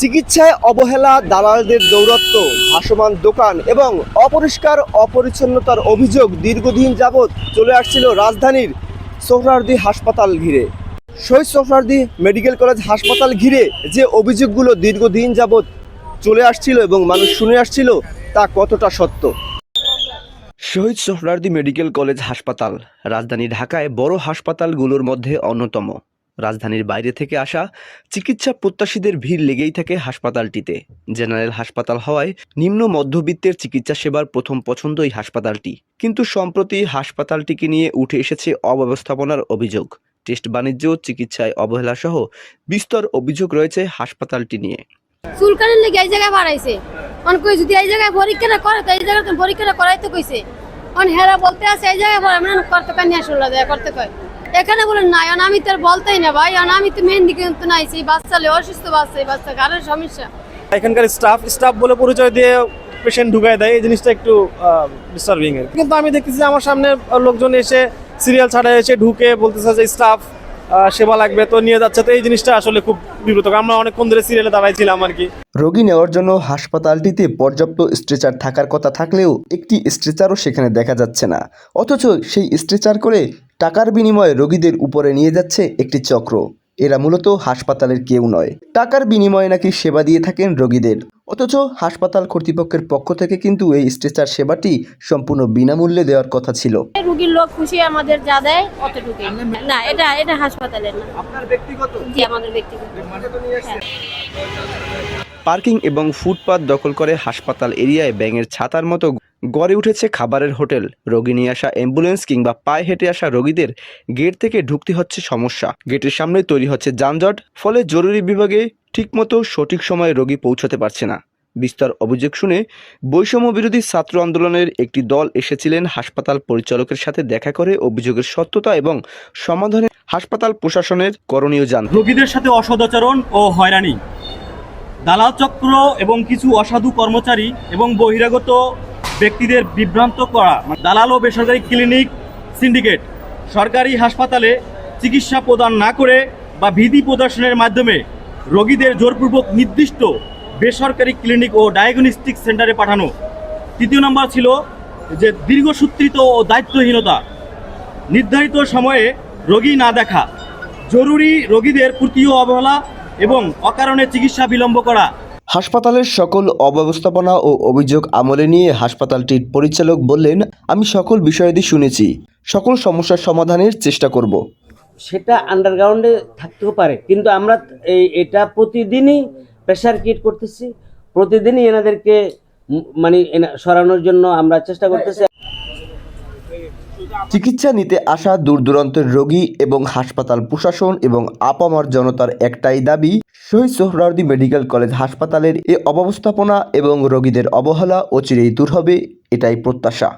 চিকিৎসায় অবহেলা, দালালদের দৌরত্ব, ভাসমান দোকান এবং অপরিষ্কার অপরিচ্ছন্নতার অভিযোগ দীর্ঘদিন যাবৎ চলে আসছিল রাজধানীর সোহরাওয়ার্দী হাসপাতাল ঘিরে। শহীদ সোহরাওয়ার্দী মেডিকেল কলেজ হাসপাতাল ঘিরে যে অভিযোগগুলো দীর্ঘদিন যাবৎ চলে আসছিল এবং মানুষ শুনে আসছিল তা কতটা সত্য। শহীদ সোহরাওয়ার্দী মেডিকেল কলেজ হাসপাতাল রাজধানী ঢাকায় বড় হাসপাতালগুলোর মধ্যে অন্যতম। রাজধানীর বাইরে থেকে আসা চিকিৎসা প্রত্যাশীদের ভিড় লেগেই থাকে হাসপাতালটিতে। জেনারেল হাসপাতাল হওয়ায় নিম্ন মধ্যবিত্তের চিকিৎসা সেবার প্রথম পছন্দ এই হাসপাতালটি। কিন্তু সম্প্রতি হাসপাতালটিকে নিয়ে উঠে এসেছে অব্যবস্থাপনার অভিযোগ। টেস্ট বাণিজ্য, চিকিৎসায় অবহেলা সহ বিস্তর অভিযোগ রয়েছে হাসপাতালটি নিয়ে। চুলকানির লেগে এই জায়গায় বাড়াইছে কই যদি এই জায়গায় পরীক্ষাটা করে তো এই জায়গায় পরীক্ষাটা করাইতে কইছে হেরা বলতে আছে এই জায়গায় করতে কানি আসলে করতে কয় এখানে বলেন না। আমি তো বলতেই না ভাই, আমি তো মেহেন্দি কিন্তু নাইছি বাচ্চা অসুস্থ বাচ্চা গালের সমস্যা। এখানকার স্টাফ বলে পরিচয় দিয়ে পেশেন্ট ঢুকায় দেয়, এই জিনিসটা একটু ডিস্টার্বিং এর। কিন্তু আমি দেখতেছি আমার সামনে লোকজন এসে সিরিয়াল ছাড়া এসে ঢুকে বলতেছে যে স্টাফ সেবা লাগবে তো নিয়ে যাচ্ছে, তো এই জিনিসটা আসলে খুব বিব্রত। আমরা অনেকক্ষণ ধরে সিরিয়ালে দাঁড়াইছিলাম আর কি। রোগী নেওয়ার জন্য হাসপাতালটিতে পর্যাপ্ত স্ট্রেচার থাকার কথা থাকলেও একটি স্ট্রেচারও সেখানে দেখা যাচ্ছে না। অথচ সেই স্ট্রেচার করে টাকার বিনিময়ে রোগীদের উপরে নিয়ে যাচ্ছে একটি চক্র। এরা মূলত হাসপাতালের কেউ নয়, টাকার বিনিময়ে নাকি সেবা দিয়ে থাকেন রোগীদের। অথচ হাসপাতাল কর্তৃপক্ষের পক্ষ থেকে কিন্তু এই স্ট্রেচার সেবাটি সম্পূর্ণ বিনামূল্যে দেওয়ার কথা ছিল। রোগীর লোক খুশি আমাদের যা দেয় অতটুকু না, এটা হাসপাতালের না, আপনার ব্যক্তিগত। জি, আমাদের ব্যক্তিগত। পার্কিং এবং ফুটপাত দখল করে হাসপাতাল এরিয়ায় ব্যাঙের ছাতার মতো গড়ে উঠেছে খাবারের হোটেল। রোগী নিয়ে আসা অ্যাম্বুলেন্স কিংবা পায়ে হেঁটে আসা রোগীদের গেট থেকে ঢুকতে হচ্ছে সমস্যা। গেটের সামনে তৈরি হচ্ছে যানজট, ফলে জরুরি বিভাগে ঠিকমতো সঠিক সময়ে রোগী পৌঁছাতে পারছে না। বিস্তর অভিযোগ শুনে বৈষম্য বিরোধী ছাত্র আন্দোলনের একটি দল এসেছিলেন হাসপাতাল পরিচালকের সাথে দেখা করে অভিযোগের সত্যতা এবং সমাধানে হাসপাতাল প্রশাসনের করণীয় জানতে। রোগীদের সাথে অসদাচরণ ও হয়রানি, দালাল চক্র এবং কিছু অসাধু কর্মচারী এবং বহিরাগত ব্যক্তিদের বিভ্রান্ত করা, দালাল ও বেসরকারি ক্লিনিক সিন্ডিকেট সরকারি হাসপাতালে চিকিৎসা প্রদান না করে বা বিধি প্রদর্শনের মাধ্যমে রোগীদের জোরপূর্বক নির্দিষ্ট বেসরকারি ক্লিনিক ও ডায়াগনস্টিক সেন্টারে পাঠানো। তৃতীয় নম্বর ছিল যে দীর্ঘসূত্রিত ও দায়িত্বহীনতা, নির্ধারিত সময়ে রোগী না দেখা, জরুরি রোগীদের প্রতি অবহেলা এবং অকারণে চিকিৎসা বিলম্ব করা। হাসপাতালের সকল অব্যবস্থাপনা ও অভিযোগ আমলে নিয়ে হাসপাতালটির পরিচালক বললেন, আমি সকল বিষয়াদি শুনেছি, সকল সমস্যার সমাধানের চেষ্টা করব। সেটা আন্ডারগ্রাউন্ডে থাকতেও পারে, কিন্তু আমরা এটা প্রতিদিনই প্রেশার ক্রিয়েট করতেছি, প্রতিদিনই এনাদেরকে সরানোর জন্য আমরা চেষ্টা করতেছি। চিকিৎসা নিতে আসা দূর দূরান্তের রোগী এবং হাসপাতাল প্রশাসন এবং আপামর জনতার একটাই দাবি, শহীদ সোহরাওয়ার্দী মেডিকেল কলেজ হাসপাতালের এ অব্যবস্থাপনা এবং রোগীদের অবহেলা অচিরেই দূর হবে, এটাই প্রত্যাশা।